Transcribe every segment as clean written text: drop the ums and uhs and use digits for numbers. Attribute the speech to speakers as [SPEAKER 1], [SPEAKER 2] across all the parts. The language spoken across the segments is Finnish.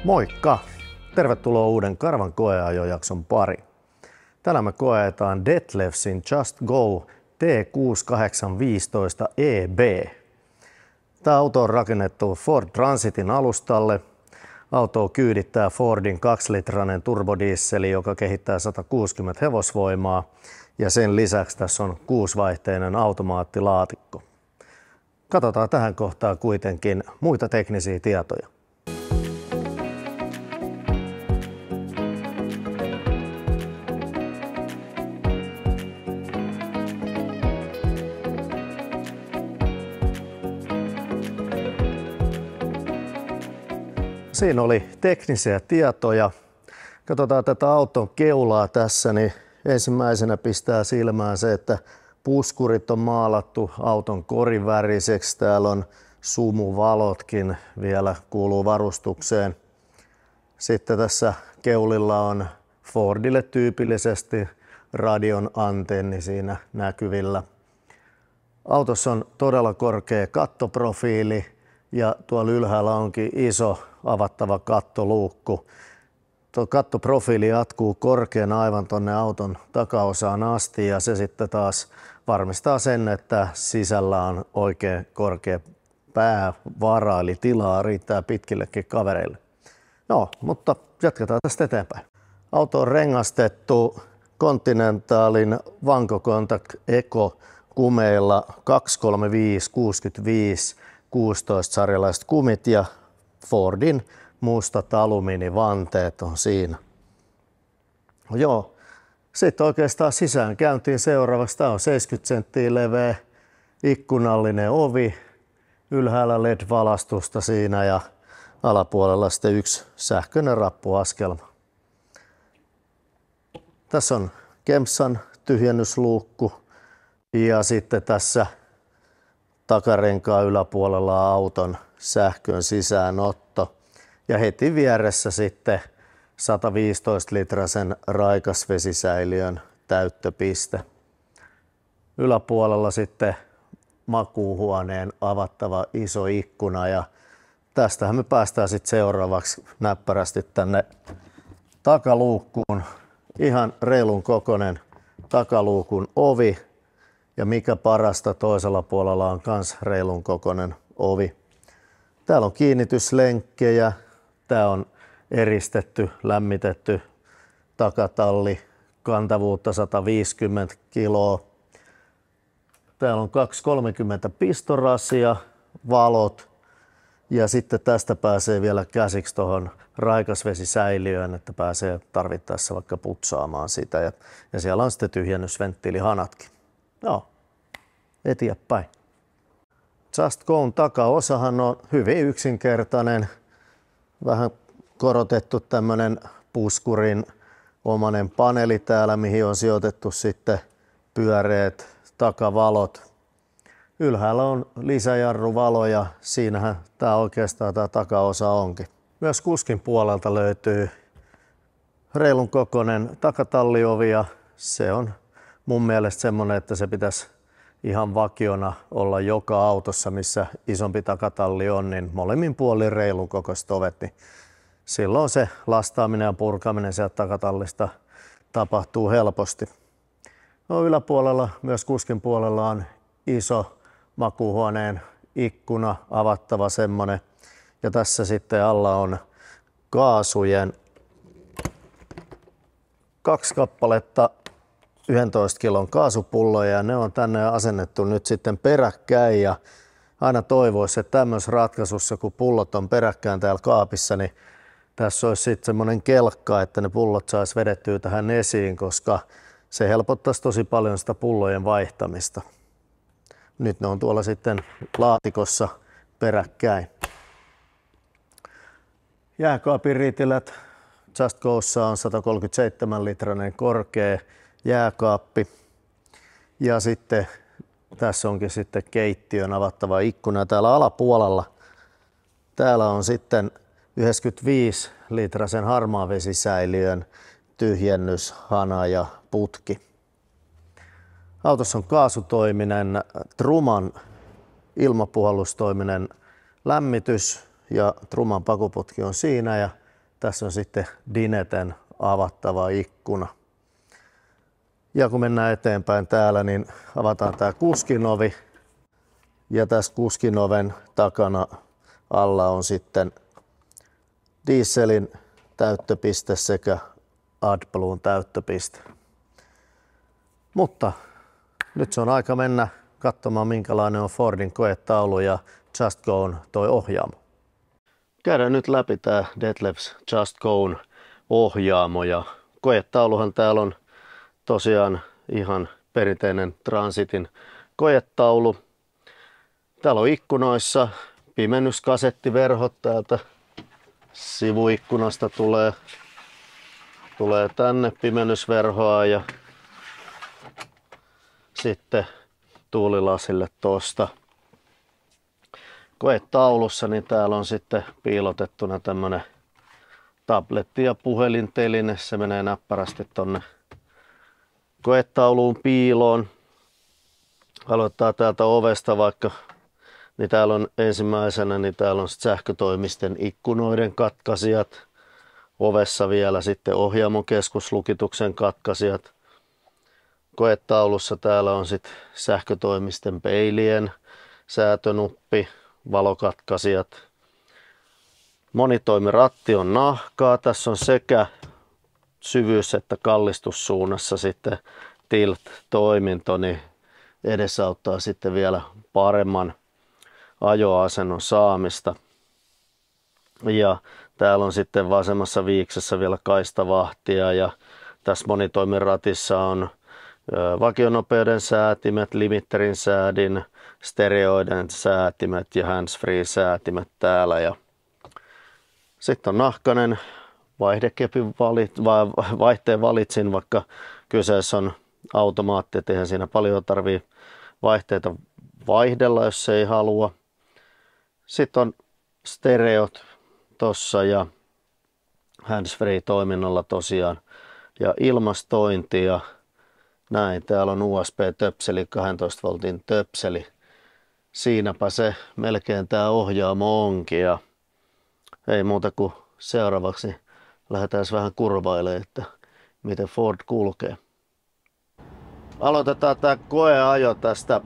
[SPEAKER 1] Moikka! Tervetuloa uuden Karvan koeajojakson pariin. Tänään me koetaan Detlefsin Just Go T6815EB. Tämä auto on rakennettu Ford Transitin alustalle. Autoa kyydittää Fordin 2-litrainen turbodiisseli, joka kehittää 160 hevosvoimaa. Ja sen lisäksi tässä on 6-vaihteinen automaattilaatikko. Katsotaan tähän kohtaan kuitenkin muita teknisiä tietoja. Siinä oli teknisiä tietoja. Katsotaan tätä auton keulaa tässä, niin ensimmäisenä pistää silmään se, että puskurit on maalattu auton koriväriseksi. Täällä on sumuvalotkin vielä kuuluu varustukseen. Sitten tässä keulilla on Fordille tyypillisesti radion antenni siinä näkyvillä. Autossa on todella korkea kattoprofiili ja tuolla ylhäällä onkin iso avattava kattoluukku. Tuo kattoprofiili jatkuu korkeana aivan tuonne auton takaosaan asti ja se sitten taas varmistaa sen, että sisällä on oikein korkea päävara, eli tilaa riittää pitkillekin kavereille. No, mutta jatketaan tästä eteenpäin. Auto on rengastettu Continentalin Vanco Contact Eco kumeilla 235/65/16 sarjalaiset kumit ja Fordin mustat alumiinivanteet on siinä. Joo, sitten oikeastaan sisään käyntiin seuraavaksi. Tämä on 70 senttiä leveä ikkunallinen ovi, ylhäällä LED-valastusta siinä ja alapuolella sitten yksi sähköinen rappuaskelma. Tässä on Kempsan tyhjennysluukku ja sitten tässä takarenkaan yläpuolella on auton sähkön sisäänotto. Ja heti vieressä sitten 115-litrasen raikasvesisäiliön täyttöpiste. Yläpuolella sitten makuuhuoneen avattava iso ikkuna ja tästähän me päästään sitten seuraavaksi näppärästi tänne takaluukkuun. Ihan reilun kokoinen takaluukun ovi ja mikä parasta, toisella puolella on kans reilun kokoinen ovi. Täällä on kiinnityslenkkejä. Tämä on eristetty, lämmitetty takatalli, kantavuutta 150 kiloa. Täällä on 230 pistorasia, valot ja sitten tästä pääsee vielä käsiksi tuohon raikasvesisäiliöön, että pääsee tarvittaessa vaikka putsaamaan sitä. Ja siellä on sitten tyhjennysventtiilihanatkin. No, eteenpäin. Just Go'n takaosahan on hyvin yksinkertainen, vähän korotettu tämmönen puskurin omainen paneeli täällä, mihin on sijoitettu sitten pyöreät takavalot. Ylhäällä on lisäjarruvalo ja siinähän tää oikeastaan tää takaosa onkin. Myös kuskin puolelta löytyy reilun kokoinen takatalliovi ja se on mun mielestä semmonen, että se pitäisi ihan vakiona olla joka autossa, missä isompi takatalli on, niin molemmin puolin reilun kokoiset ovet, niin silloin se lastaaminen ja purkaminen sieltä takatallista tapahtuu helposti. No, yläpuolella, myös kuskin puolella on iso makuuhuoneen ikkuna, avattava semmonen. Ja tässä sitten alla on kaasujen 2 kappaletta 11 kilon kaasupulloja ja ne on tänne asennettu nyt sitten peräkkäin ja aina toivoisi, että tämmöisessä ratkaisussa, kun pullot on peräkkäin täällä kaapissa, niin tässä olisi sitten semmoinen kelkka, että ne pullot saisi vedettyä tähän esiin, koska se helpottaisi tosi paljon sitä pullojen vaihtamista. Nyt ne on tuolla sitten laatikossa peräkkäin. Jääkaapin riitilät Just Go'ssa on 137-litrainen korkea jääkaappi ja sitten tässä onkin sitten keittiön avattava ikkuna. Täällä alapuolella täällä on sitten 95-litrasen harmaavesisäiliön tyhjennyshana ja putki. Autossa on kaasutoiminen Truman ilmapuhallustoiminen lämmitys ja Truman pakuputki on siinä ja tässä on sitten Dineten avattava ikkuna. Ja kun mennään eteenpäin täällä, niin avataan tää kuskinovi. Ja tässä kuskinoven takana alla on sitten dieselin täyttöpiste sekä AdBluen täyttöpiste. Mutta nyt se on aika mennä katsomaan, minkälainen on Fordin koetaulu ja Just Go'n toi ohjaamo. Käydään nyt läpi tää Detlefs Just Go'n ohjaamo, ja koetauluhan täällä on tosiaan ihan perinteinen Transitin koetaulu. Täällä on ikkunoissa pimennyskasettiverhot, täältä sivuikkunasta tulee tänne pimennysverhoa ja sitten tuulilasille tosta. Koetaulussa niin täällä on sitten piilotettuna tämmönen tabletti ja puhelinteline. Se menee näppärästi tonne koetauluun piiloon. Aloittaa täältä ovesta vaikka, niin täällä on ensimmäisenä, niin täällä on sähkötoimisten ikkunoiden katkaisijat. Ovessa vielä sitten ohjaamon keskuslukituksen katkaisijat. Koetaulussa täällä on sitten sähkötoimisten peilien säätönuppi, valokatkaisijat. Monitoimiratti on nahkaa. Tässä on sekä syvyys- että kallistussuunnassa sitten tilt-toiminto, niin edesauttaa sitten vielä paremman ajoasennon saamista. Ja täällä on sitten vasemmassa viiksessä vielä kaistavahtia, ja tässä monitoimiratissa on vakionopeuden säätimet, limitterin säädin, stereoiden säätimet ja handsfree säätimet täällä. Ja sitten on nahkainen vaihteen valitsin, vaikka kyseessä on automaatti, et eihän siinä paljon tarvii vaihteita vaihdella, jos ei halua. Sitten on stereot tossa ja handsfree toiminnalla tosiaan ja ilmastointi ja näin. Täällä on USB-töpseli, 12 voltin töpseli. Siinäpä se melkein tää ohjaamo onkin, ja ei muuta kuin seuraavaksi lähdetään vähän kurvailemaan, että miten Ford kulkee. Aloitetaan tää koeajo tästä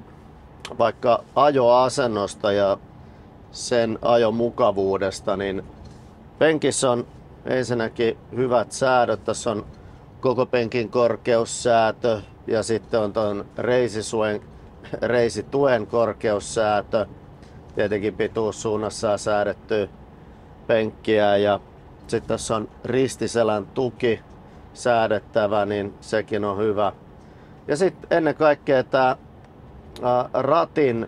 [SPEAKER 1] vaikka ajoasennosta ja sen ajomukavuudesta, niin penkissä on ensinnäkin hyvät säädöt. Tässä on koko penkin korkeussäätö ja sitten on tuon reisituen korkeussäätö. Tietenkin pituussuunnassa säädetty penkkiä, ja sitten tässä on ristiselän tuki säädettävä, niin sekin on hyvä. Ja sitten ennen kaikkea tämä ratin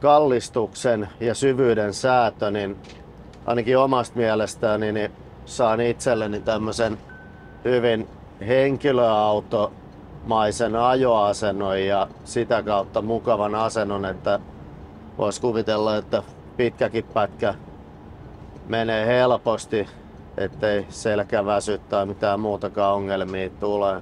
[SPEAKER 1] kallistuksen ja syvyyden säätö, niin ainakin omasta mielestäni niin saan itselleni tämmöisen hyvin henkilöautomaisen ajoasennon ja sitä kautta mukavan asennon, että voisi kuvitella, että pitkäkin pätkä menee helposti, ettei selkä väsy tai mitään muutakaan ongelmia tule.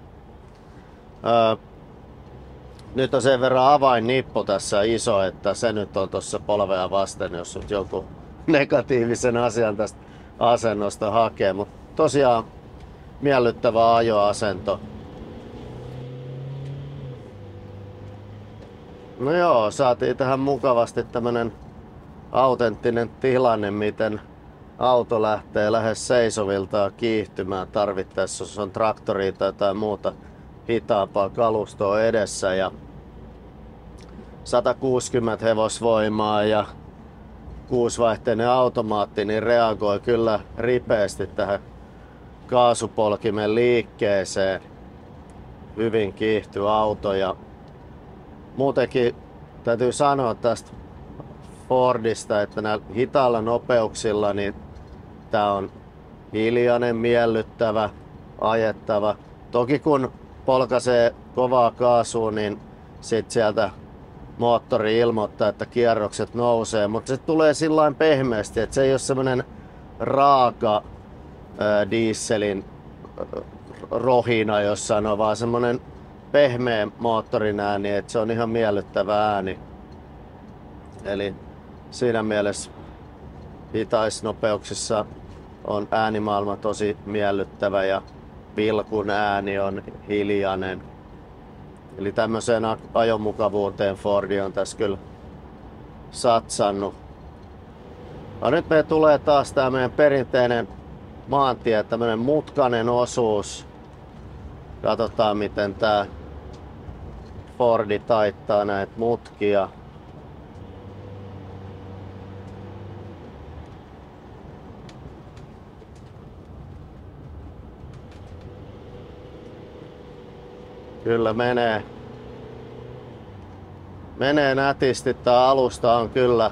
[SPEAKER 1] Nyt on sen verran avainnippu tässä iso, että se nyt on tuossa polvea vasten, jos nyt joku negatiivisen asian tästä asennosta hakee. Mutta tosiaan miellyttävä ajoasento. No joo, saatiin tähän mukavasti tämmönen autenttinen tilanne, miten auto lähtee lähes seisoviltaan kiihtymään tarvittaessa, jos on traktoria tai jotain muuta hitaampaa kalustoa edessä, ja 160 hevosvoimaa ja 6-vaihteinen automaatti niin reagoi kyllä ripeästi tähän kaasupolkimen liikkeeseen. Hyvin kiihtyy auto, ja muutenkin täytyy sanoa tästä Fordista, että näillä hitailla nopeuksilla niin tää on hiljainen, miellyttävä, ajettava. Toki kun polkaisee kovaa kaasua, niin sit sieltä moottori ilmoittaa, että kierrokset nousee, mutta se tulee sillain pehmeästi, että se ei ole semmoinen raaka dieselin rohina jossain, on vaan semmoinen pehmeä moottorin ääni, että se on ihan miellyttävä ääni. Eli siinä mielessä hitaisnopeuksissa on äänimaailma tosi miellyttävä ja vilkun ääni on hiljainen. Eli tämmöiseen ajomukavuuteen Fordi on tässä kyllä satsannut. No nyt me tulee taas tää meidän perinteinen maantie, tämmönen mutkainen osuus. Katsotaan miten tää Fordi taittaa näitä mutkia. Kyllä menee nätisti. Tää alusta on kyllä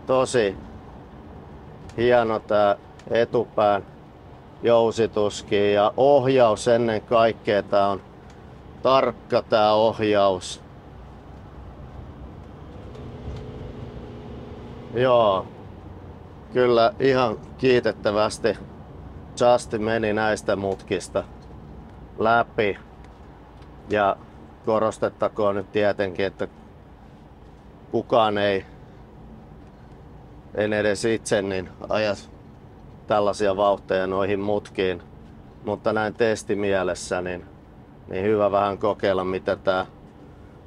[SPEAKER 1] tosi hieno tää etupään jousituskin ja ohjaus ennen kaikkea. Tää on tarkka tää ohjaus. Joo, kyllä ihan kiitettävästi Justin meni näistä mutkista läpi. Ja korostettakoon nyt tietenkin, että kukaan ei, en edes itse, niin aja tällaisia vauhteja noihin mutkiin. Mutta näin testimielessä, niin hyvä vähän kokeilla, mitä tää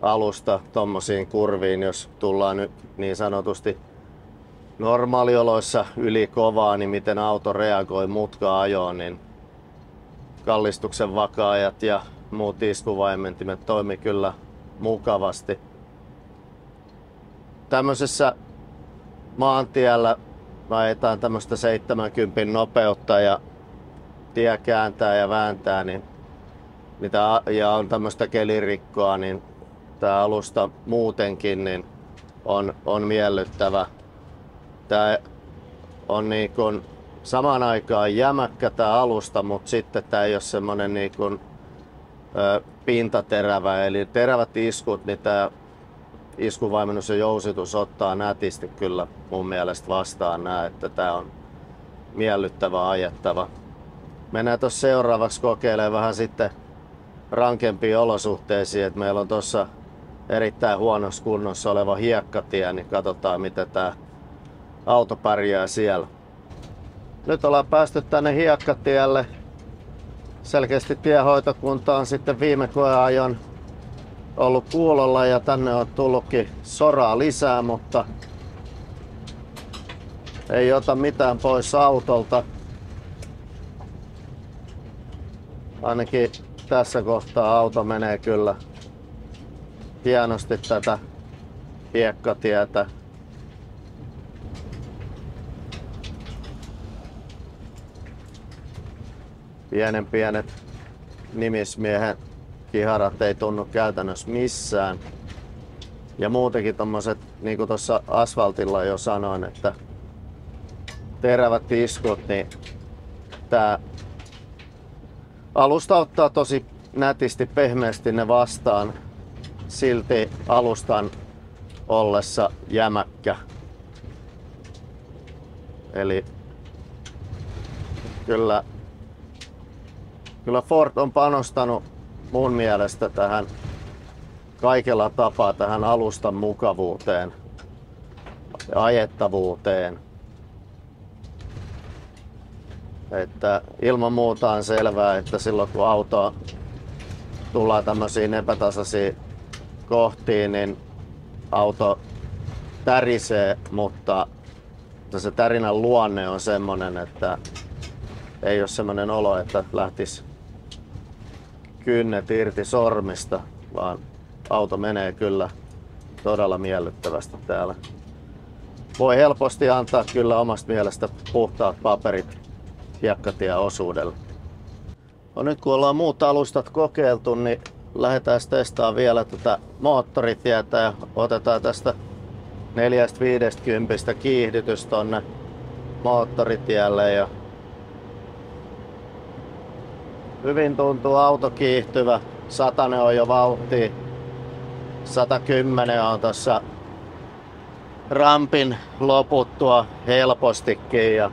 [SPEAKER 1] alusta tommosiin kurviin, jos tullaan nyt niin sanotusti normaalioloissa yli kovaa, niin miten auto reagoi mutka-ajoon, niin kallistuksen vakaajat ja muut iskuvaimentimet toimi kyllä mukavasti. Tämmöisessä maantiellä ajetaan tämmöistä 70 nopeutta ja tie kääntää ja vääntää, niin ja on tämmöistä kelirikkoa, niin tää alusta muutenkin niin on miellyttävä. Tää on niin kuin samaan aikaan jämäkkä tää alusta, mutta sitten tää ei ole semmonen niin kuin pintaterävä, eli terävät iskut, niin tää iskuvaimennus ja jousitus ottaa nätisti kyllä mun mielestä vastaan nää, että tää on miellyttävä ajettava. Mennään tuossa seuraavaksi kokeilemaan vähän sitten rankempiin olosuhteisiin, että meillä on tuossa erittäin huonossa kunnossa oleva hiekkatie, niin katsotaan miten tää auto pärjää siellä. Nyt ollaan päästy tänne hiekkatielle. Selkeästi tiehoitokunta on sitten viime koeajon ollut kuulolla ja tänne on tullutkin soraa lisää, mutta ei ota mitään pois autolta. Ainakin tässä kohtaa auto menee kyllä hienosti tätä hiekkatietä. Pienet nimismiehen kiharat ei tunnu käytännössä missään. Ja muutenkin tommoset, niin kuin tuossa asfaltilla jo sanoin, että terävät iskut, niin tää alusta ottaa tosi nätisti, pehmeästi ne vastaan. Silti alustan ollessa jämäkkä. Eli kyllä Ford on panostanut mun mielestä tähän kaikella tapaa tähän alustan mukavuuteen ja ajettavuuteen. Että ilman muuta on selvää, että silloin kun auto tullaan tämmöisiin epätasaisiin kohtiin, niin auto tärisee, mutta se tärinän luonne on semmonen, että ei ole semmonen olo, että lähtisi kynnet irti sormista, vaan auto menee kyllä todella miellyttävästi täällä. Voi helposti antaa kyllä omasta mielestä puhtaat paperit hiekkatieosuudelle. No nyt kun ollaan muut alustat kokeiltu, niin lähdetään testaamaan vielä tätä moottoritietä ja otetaan tästä 450 kiihdytys tonne moottoritielle. Ja hyvin tuntuu auto kiihtyvä. 100 on jo vauhtia. 110 on tuossa rampin loputtua helpostikin. Ja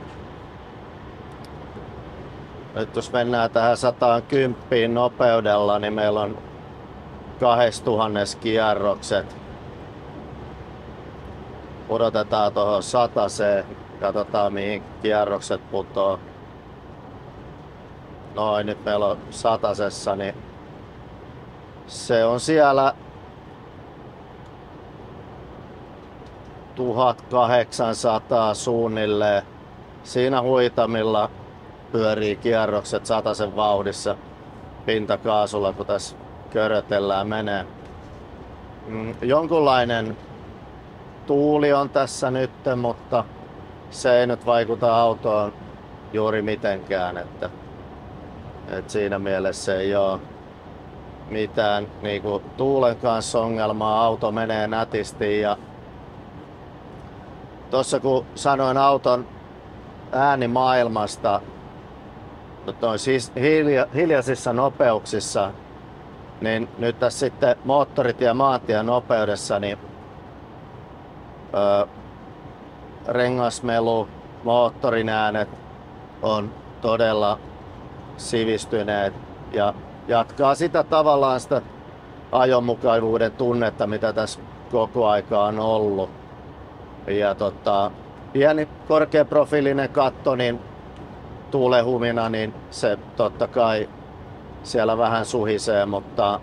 [SPEAKER 1] nyt jos mennään tähän 110 nopeudella, niin meillä on 2000 kierrokset. Odotetaan tuohon 100. Katsotaan mihin kierrokset putoo. Noin, nyt meillä on satasessa, niin se on siellä 1800 suunnilleen. Siinä huitamilla pyörii kierrokset satasen vauhdissa pintakaasulla, kun tässä körötellään menee. Jonkunlainen tuuli on tässä nyt, mutta se ei nyt vaikuta autoon juuri mitenkään. Että siinä mielessä ei ole mitään niinku tuulen kanssa ongelmaa. Auto menee nätisti. Ja tuossa kun sanoin auton äänimaailmasta, siis hiljaisissa nopeuksissa, niin nyt tässä sitten moottorit ja maantien nopeudessa, niin rengasmelu, moottorin äänet on todella sivistyneet ja jatkaa sitä tavallaan sitä ajomukavuuden tunnetta, mitä tässä koko aika on ollut. Ja pieni korkeaprofiilinen katto, niin tuulehumina, niin se totta kai siellä vähän suhisee, mutta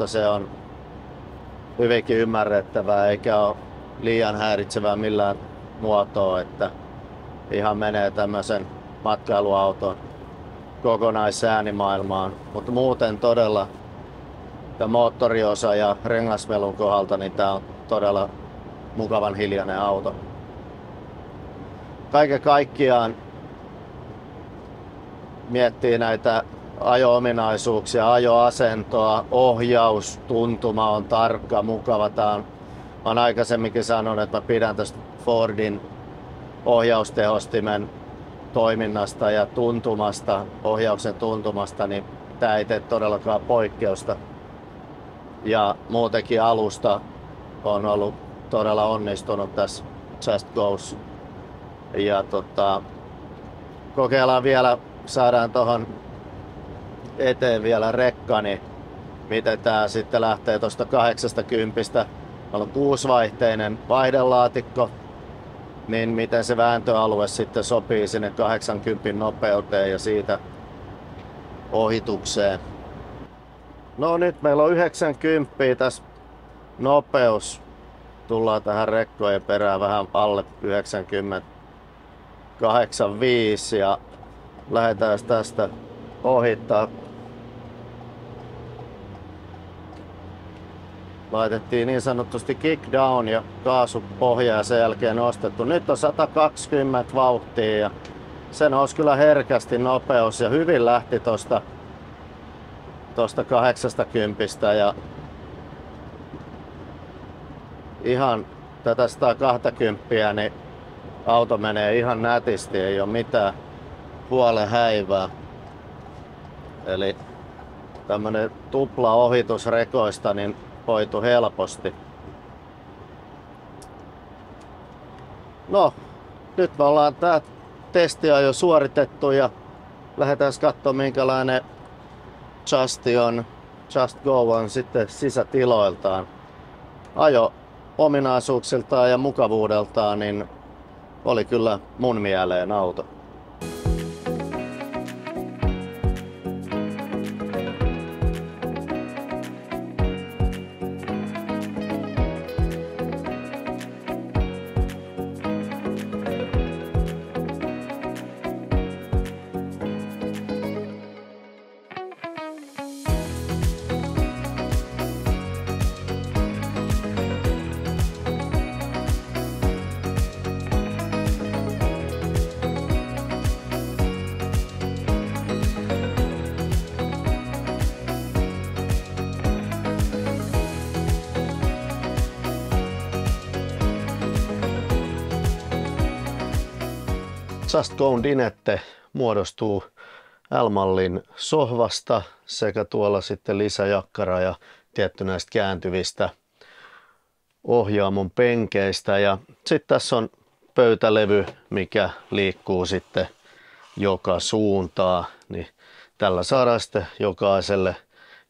[SPEAKER 1] se on hyvinkin ymmärrettävää eikä ole liian häiritsevää millään muotoa, että ihan menee tämmöisen matkailuauton kokonaisäänimaailmaan. Mutta muuten todella tämä moottoriosa ja rengasmelun kohdalta, niin tämä on todella mukavan hiljainen auto. Kaiken kaikkiaan miettii näitä ajo-ominaisuuksia, ajoasentoa, ohjaus, tuntuma on tarkka, mukava. Olen aikaisemminkin sanonut, että mä pidän tästä Fordin ohjaustehostimen toiminnasta ja tuntumasta, ohjauksen tuntumasta, niin tämä ei tee todellakaan poikkeusta. Ja muutenkin alusta on ollut todella onnistunut tässä Just Go's. Ja kokeillaan vielä, saadaan tuohon eteen vielä rekka, niin miten tää sitten lähtee tuosta 80. On 6-vaihteinen vaihdelaatikko, niin miten se vääntöalue sitten sopii sinne 80 nopeuteen ja siitä ohitukseen. No nyt meillä on 90 tässä nopeus. Tullaan tähän rekkojen perään vähän alle 90. 85 ja lähdetään tästä ohittaa. Laitettiin niin sanotusti kick down ja kaasupohja ja sen jälkeen nostettu. Nyt on 120 vauhtia ja se nousi kyllä herkästi nopeus ja hyvin lähti tosta 80 ja ihan tätä 120 niin auto menee ihan nätisti, ei ole mitään huolen häivää. Eli tämmönen tupla ohitus rekoista niin hoitu helposti. No, nyt me ollaan tää testia jo suoritettu ja lähdetään katsomaan minkälainen Just Go on sitten sisätiloiltaan. Ajo ominaisuuksiltaan ja mukavuudeltaan niin oli kyllä mun mieleen auto. Just Go'n dinette muodostuu L-mallin sohvasta sekä tuolla sitten lisäjakkara ja tietty näistä kääntyvistä ohjaamon penkeistä. Ja sitten tässä on pöytälevy, mikä liikkuu sitten joka suuntaan. Niin tällä saadaan sitten jokaiselle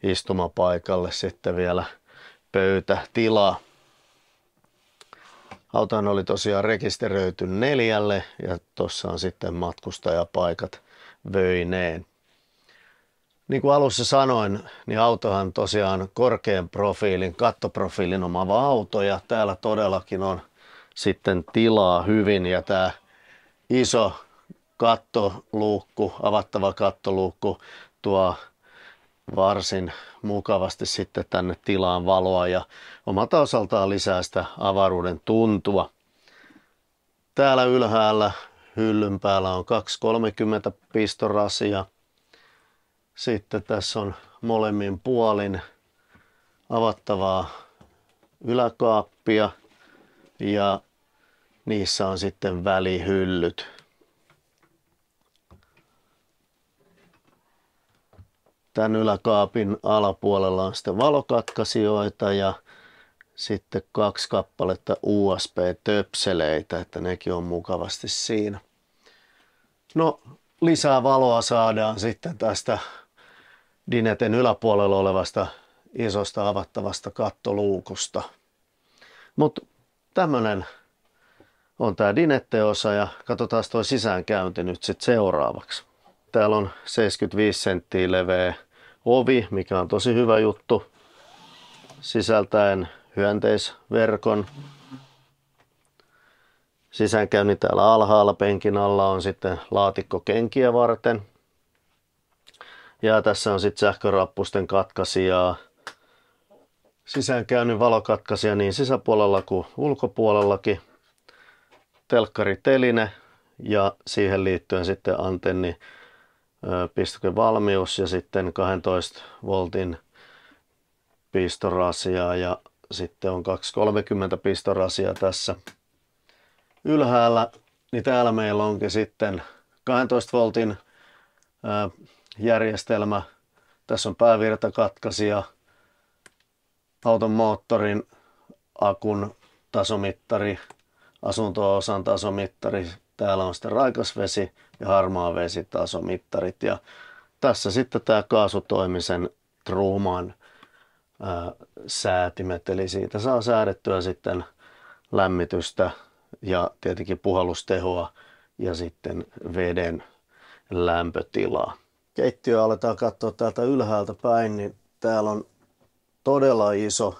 [SPEAKER 1] istumapaikalle sitten vielä pöytätilaa. Autohan oli tosiaan rekisteröity 4 ja tuossa on sitten matkustajapaikat vöineen. Niin kuin alussa sanoin, niin autohan tosiaan korkean profiilin, kattoprofiilin omaava auto ja täällä todellakin on sitten tilaa hyvin ja tämä iso kattoluukku, avattava kattoluukku tuo varsin mukavasti sitten tänne tilaan valoa ja omalta osaltaan lisää sitä avaruuden tuntua. Täällä ylhäällä hyllyn päällä on 230 pistorasia. Sitten tässä on molemmin puolin avattavaa yläkaappia ja niissä on sitten välihyllyt. Tämän yläkaapin alapuolella on sitten valokatkaisijoita ja sitten 2 kappaletta USB-töpseleitä, että nekin on mukavasti siinä. No, lisää valoa saadaan sitten tästä Dineten yläpuolella olevasta isosta avattavasta kattoluukusta. Mutta tämmönen on tämä Dinette-osa ja katsotaan tuo sisäänkäynti nyt sitten seuraavaksi. Täällä on 75 senttiä leveä ovi, mikä on tosi hyvä juttu, sisältäen hyönteisverkon. Sisäänkäynnin täällä alhaalla penkin alla on sitten laatikko kenkiä varten. Ja tässä on sitten sähkörappusten katkaisijaa. Sisäänkäynnin valokatkaisija niin sisäpuolella kuin ulkopuolellakin. Telkkariteline ja siihen liittyen sitten antenni, pistokevalmius ja sitten 12 voltin pistorasia ja sitten on 230 pistorasia tässä ylhäällä. Niin täällä meillä onkin sitten 12 voltin järjestelmä. Tässä on päävirtakatkaisija, auton moottorin, akun tasomittari, asunto-osan tasomittari. Täällä on sitten raikasvesi ja harmaa vesi tasomittarit. Ja tässä sitten tämä kaasutoimisen Truman säätimet, eli siitä saa säädettyä sitten lämmitystä ja tietenkin puhallustehoa ja sitten veden lämpötilaa. Keittiö aletaan katsoa täältä ylhäältä päin, niin täällä on todella iso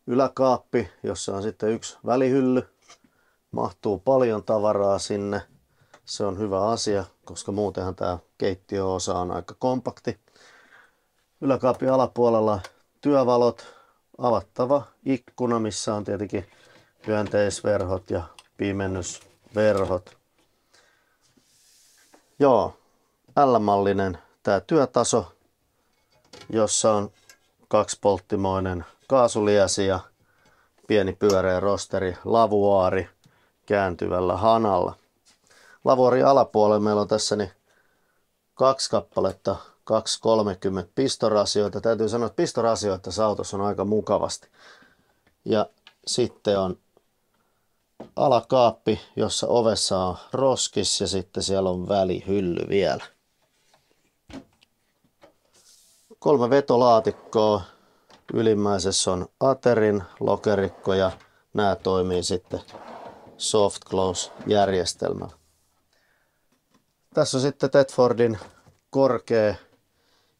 [SPEAKER 1] yläkaappi, jossa on sitten yksi välihylly. Mahtuu paljon tavaraa sinne. Se on hyvä asia, koska muutenhan tämä keittiöosa on aika kompakti. Yläkaapin alapuolella työvalot, avattava ikkuna, missä on tietenkin hyönteisverhot ja pimennysverhot. Joo, L-mallinen tämä työtaso, jossa on 2-polttimoinen kaasuliesi ja pieni pyöreä rosteri, lavuaari kääntyvällä hanalla. Lavuaarin alapuolella meillä on tässä 2 kappaletta 230 pistorasioita. Täytyy sanoa, että pistorasioita tässä autossa on aika mukavasti. Ja sitten on alakaappi, jossa ovessa on roskis ja sitten siellä on välihylly vielä. 3 vetolaatikkoa. Ylimmäisessä on Aterin lokerikko ja nämä toimii sitten soft close järjestelmällä. Tässä on sitten Tedfordin korkea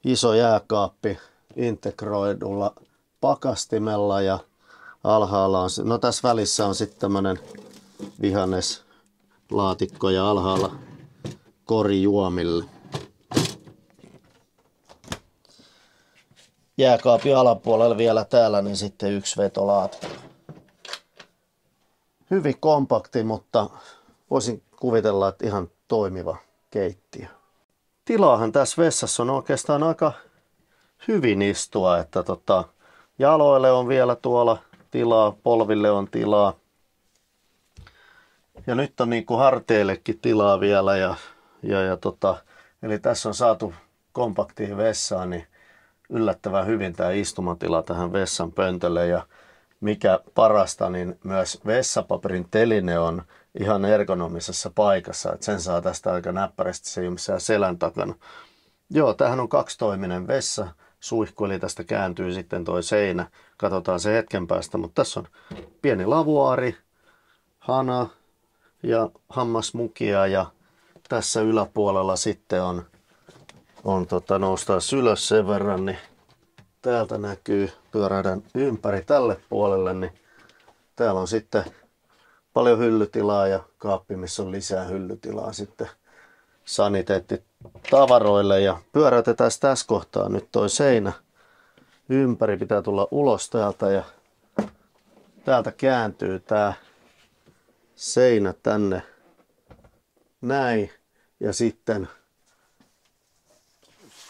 [SPEAKER 1] iso jääkaappi integroidulla pakastimella ja alhaalla on, no tässä välissä on sitten tämmönen vihanneslaatikko ja alhaalla kori juomille. Jääkaapin alapuolella vielä täällä niin sitten 1 vetolaatikko. Hyvin kompakti, mutta voisin kuvitella, että ihan toimiva keittiö. Tilaahan tässä vessassa on oikeastaan aika hyvin istua, että jaloille on vielä tuolla tilaa, polville on tilaa. Ja nyt on niin kuin harteillekin tilaa vielä eli tässä on saatu kompaktiin vessaan niin yllättävän hyvin tämä istumatila tähän vessan pöntölle ja mikä parasta, niin myös vessapaperin teline on ihan ergonomisessa paikassa, että sen saa tästä aika näppärästi, se ei ole missään selän takana. Joo, tämähän on 2-toiminen vessa, suihku, eli tästä kääntyy sitten toi seinä, katsotaan se hetken päästä, mutta tässä on pieni lavuaari, hana ja hammasmukia ja tässä yläpuolella sitten on noustaan ylös sen verran, niin täältä näkyy, pyörähdän ympäri tälle puolelle, niin täällä on sitten paljon hyllytilaa ja kaappi, missä on lisää hyllytilaa sitten saniteettitavaroille. Ja pyöräytetään tässä kohtaa nyt toi seinä ympäri, pitää tulla ulos täältä ja täältä kääntyy tää seinä tänne näin ja sitten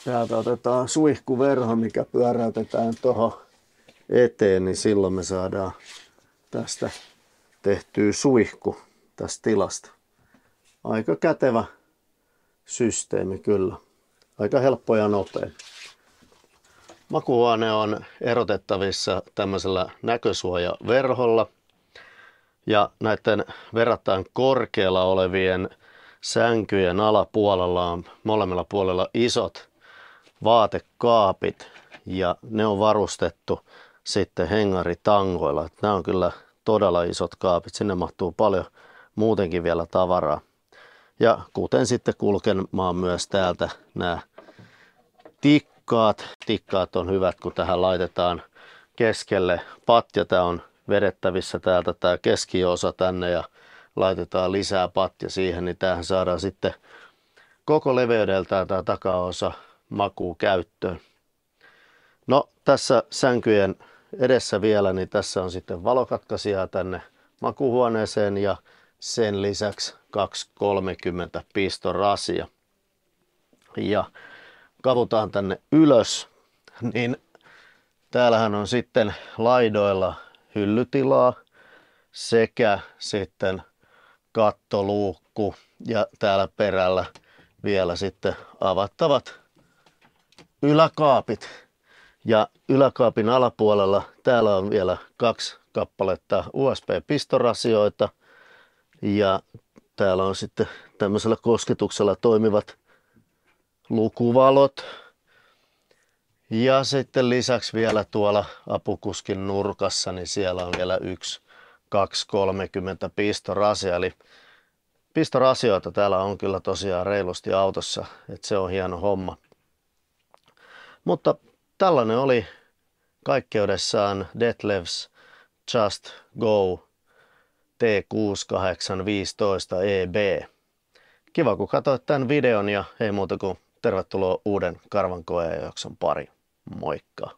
[SPEAKER 1] täältä otetaan suihkuverho, mikä pyöräytetään tuohon eteen, niin silloin me saadaan tästä tehtyä suihku tästä tilasta. Aika kätevä systeemi kyllä. Aika helppo ja nopea. Makuuhuone on erotettavissa tämmöisellä näkösuojaverholla. Ja näiden verrattain korkealla olevien sänkyjen alapuolella on molemmilla puolella isot vaatekaapit ja ne on varustettu sitten hengaritangoilla. Nämä on kyllä todella isot kaapit, sinne mahtuu paljon muutenkin vielä tavaraa. Ja kuten sitten kulkemaan myös täältä nämä tikkaat. Tikkaat on hyvät, kun tähän laitetaan keskelle patja. Tämä on vedettävissä täältä tämä keskiosa tänne ja laitetaan lisää patja siihen, niin tähän saadaan sitten koko leveydeltään tämä takaosa makuu käyttöön. No tässä sänkyjen edessä vielä, niin tässä on sitten valokatkaisijaa tänne makuuhuoneeseen ja sen lisäksi 230 pistorasia. Ja kavutaan tänne ylös, niin täällähän on sitten laidoilla hyllytilaa sekä sitten kattoluukku ja täällä perällä vielä sitten avattavat yläkaapit. Ja yläkaapin alapuolella täällä on vielä 2 kappaletta USB-pistorasioita ja täällä on sitten tämmöisellä kosketuksella toimivat lukuvalot. Ja sitten lisäksi vielä tuolla apukuskin nurkassa, niin siellä on vielä 1, 2, 30 pistorasia. Eli pistorasioita täällä on kyllä tosiaan reilusti autossa, että se on hieno homma. Mutta tällainen oli kaikkeudessaan Detlefs Just Go T6815 EB. Kiva kun katsoit tämän videon ja ei muuta kuin tervetuloa uuden karvankoejakson pariin. Moikka!